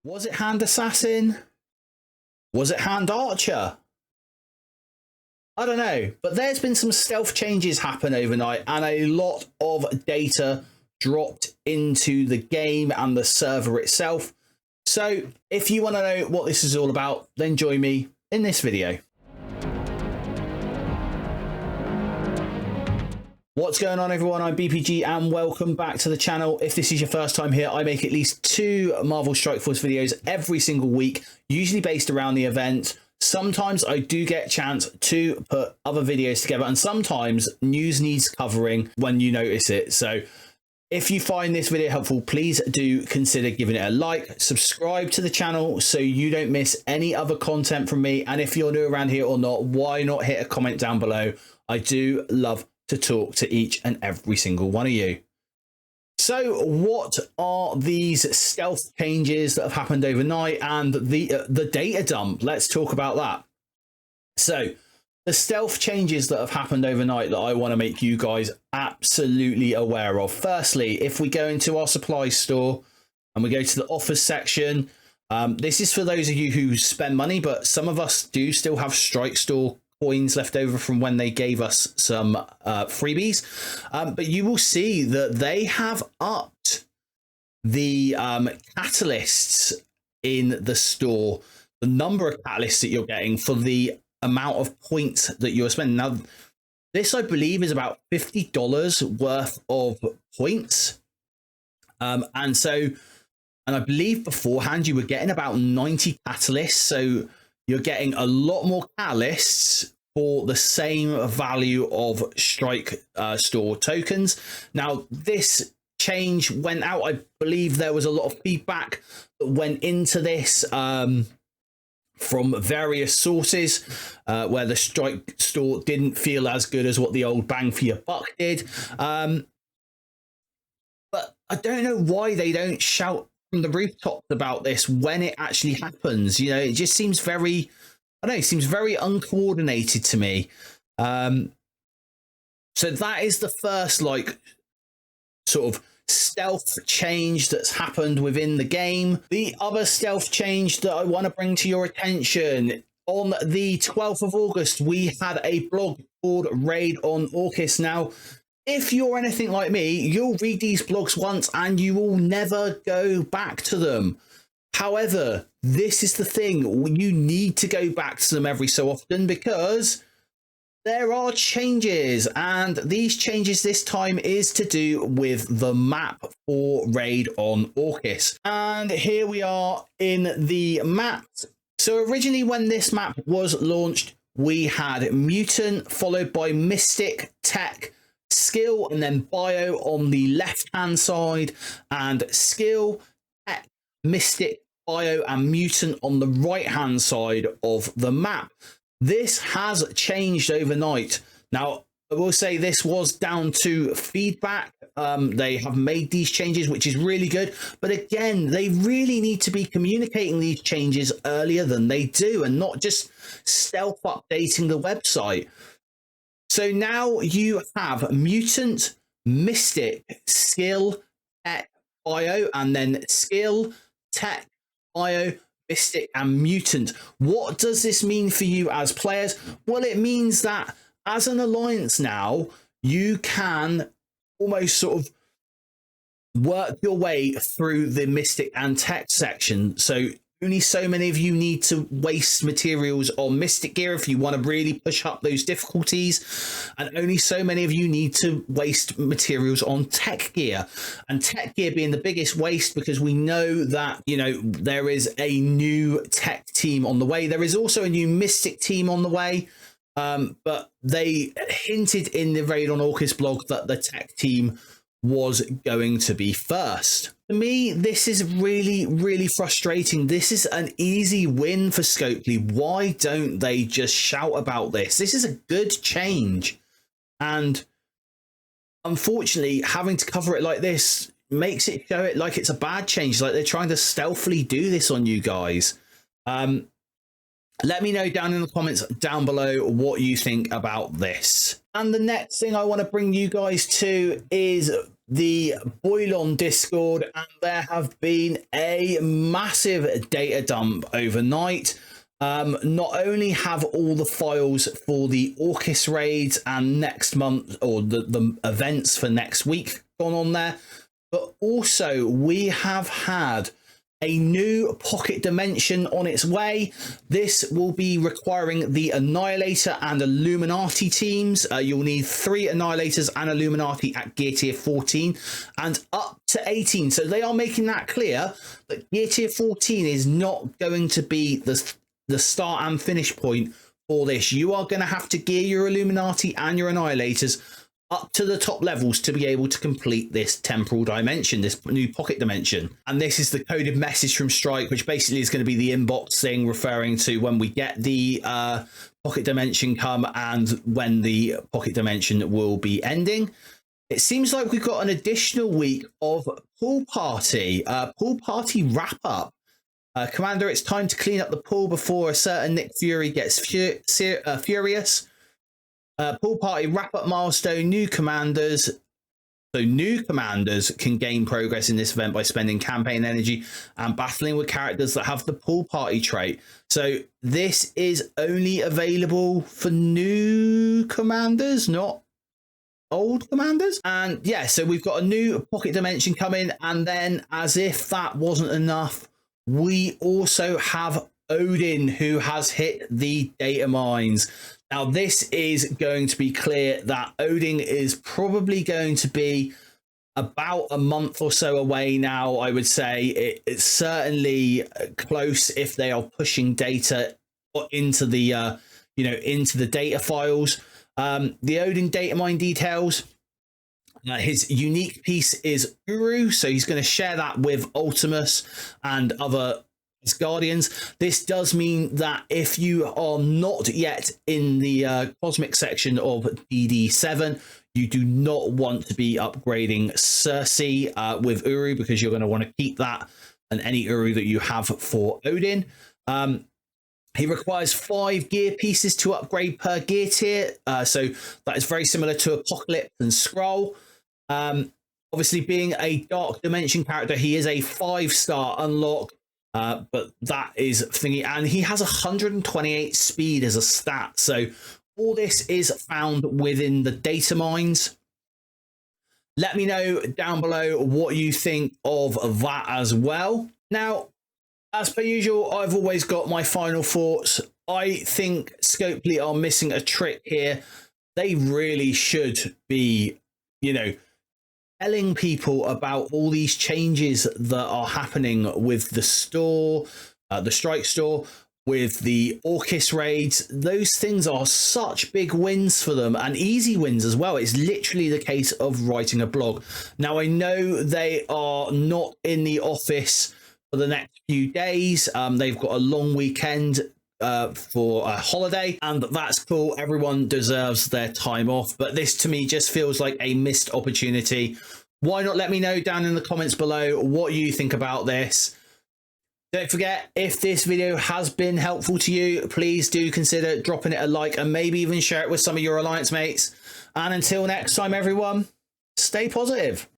Was it Hand Assassin? Was it Hand Archer? I don't know, but there's been some stealth changes happen overnight and a lot of data dropped into the game and the server itself. So if you want to know what this is all about, then join me in this video. What's going on, everyone? I'm BPG and welcome back to the channel. If this is your first time here, I make at least 2 Marvel Strike Force videos every single week, usually based around the event. Sometimes I do get a chance to put other videos together, and sometimes news needs covering when you notice it. So if you find this video helpful, please do consider giving it a like, subscribe to the channel so you don't miss any other content from me. And if you're new around here or not, why not hit a comment down below? I do love to talk to each and every single one of you. So what are these stealth changes that have happened overnight and the data dump? Let's talk about that. So the stealth changes that have happened overnight that I want to make you guys absolutely aware of. Firstly, if we go into our supply store and we go to the offers section, this is for those of you who spend money, but some of us do still have Strike Store coins left over from when they gave us some freebies, but you will see that they have upped the catalysts in the store, the number of catalysts that you're getting for the amount of points that you're spending. Now this, I believe, is about $50 worth of points, and I believe beforehand you were getting about 90 catalysts, so you're getting a lot more catalysts for the same value of Strike Store tokens. Now, this change went out. I believe there was a lot of feedback that went into this from various sources where the Strike Store didn't feel as good as what the old bang for your buck did. But I don't know why they don't shout from the rooftops about this when it actually happens. You know, it just seems very, I don't know, it seems very uncoordinated to me. So that is the first, like, sort of stealth change that's happened within the game. The other stealth change that I want to bring to your attention: on the 12th of August, we had a blog called Raid on Orchis. Now, if you're anything like me, you'll read these blogs once and you will never go back to them. However, this is the thing, you need to go back to them every so often because there are changes, and these changes this time is to do with the map for Raid on Orchis. And here we are in the map. So originally when this map was launched, we had Mutant followed by Mystic, Tech, Skill, and then Bio on the left hand side, and Skill, Tech, Mystic, Bio, and Mutant on the right hand side of the map. This has changed overnight. Now, I will say this was down to feedback. They have made these changes, which is really good. But again, they really need to be communicating these changes earlier than they do and not just stealth updating the website. So now you have Mutant, Mystic, Skill, Tech, Bio, and then Skill, Tech, Bio, Mystic, and Mutant. What does this mean for you as players? Well, it means that as an alliance now, you can almost sort of work your way through the Mystic and Tech section. So only so many of you need to waste materials on Mystic gear if you want to really push up those difficulties, and only so many of you need to waste materials on Tech gear, and Tech gear being the biggest waste because we know that, you know, there is a new Tech team on the way. There is also a new Mystic team on the way, but they hinted in the Raid on Orchis blog that the Tech team was going to be first. To me, this is really, really frustrating. This is an easy win for Scopely. Why don't they just shout about this? This is a good change. And unfortunately, having to cover it like this makes it show it like it's a bad change, like they're trying to stealthily do this on you guys. Let me know down in the comments down below what you think about this. And the next thing I want to bring you guys to is the Boilon Discord, and there have been a massive data dump overnight. Not only have all the files for the Orchis raids and next month, or the events for next week, gone on there, but also we have had a new pocket dimension on its way. This will be requiring the Annihilator and Illuminati teams. You'll need 3 Annihilators and Illuminati at gear tier 14 and up to 18. So they are making that clear that gear tier 14 is not going to be the start and finish point for this. You are going to have to gear your Illuminati and your Annihilators up to the top levels to be able to complete this temporal dimension, this new pocket dimension. And this is the coded message from Strike, which basically is going to be the inbox thing referring to when we get the pocket dimension come and when the pocket dimension will be ending. It seems like we've got an additional week of pool party wrap up. Commander, it's time to clean up the pool before a certain Nick Fury gets furious. Pool party wrap-up milestone, new commanders. So new commanders can gain progress in this event by spending campaign energy and battling with characters that have the pool party trait. So this is only available for new commanders, not old commanders. And yeah, so we've got a new pocket dimension coming, and then as if that wasn't enough, we also have Odin, who has hit the data mines. Now, this is going to be clear that Odin is probably going to be about a month or so away now, I would say. It's certainly close if they are pushing data into the, into the data files. The Odin data mine details. His unique piece is Uru, so he's going to share that with Ultimus and other Guardians. This does mean that if you are not yet in the cosmic section of DD7, you do not want to be upgrading Cersei with Uru, because you're going to want to keep that and any Uru that you have for Odin. He requires 5 gear pieces to upgrade per gear tier, so that is very similar to Apocalypse and Skrull. Obviously, being a Dark Dimension character, he is a 5-star unlock. But that is thingy, and he has 128 speed as a stat. So all this is found within the data mines. Let me know down below what you think of that as well. Now, as per usual, I've always got my final thoughts. I think Scopely are missing a trick here. They really should be, telling people about all these changes that are happening with the store, the Strike store, with the Orchis raids. Those things are such big wins for them, and easy wins as well. It's literally the case of writing a blog. Now, I know they are not in the office for the next few days. They've got a long weekend for a holiday, and that's cool. Everyone deserves their time off, but this to me just feels like a missed opportunity. Why not let me know down in the comments below what you think about this? Don't forget, if this video has been helpful to you, please do consider dropping it a like and maybe even share it with some of your alliance mates. And until next time, everyone, stay positive.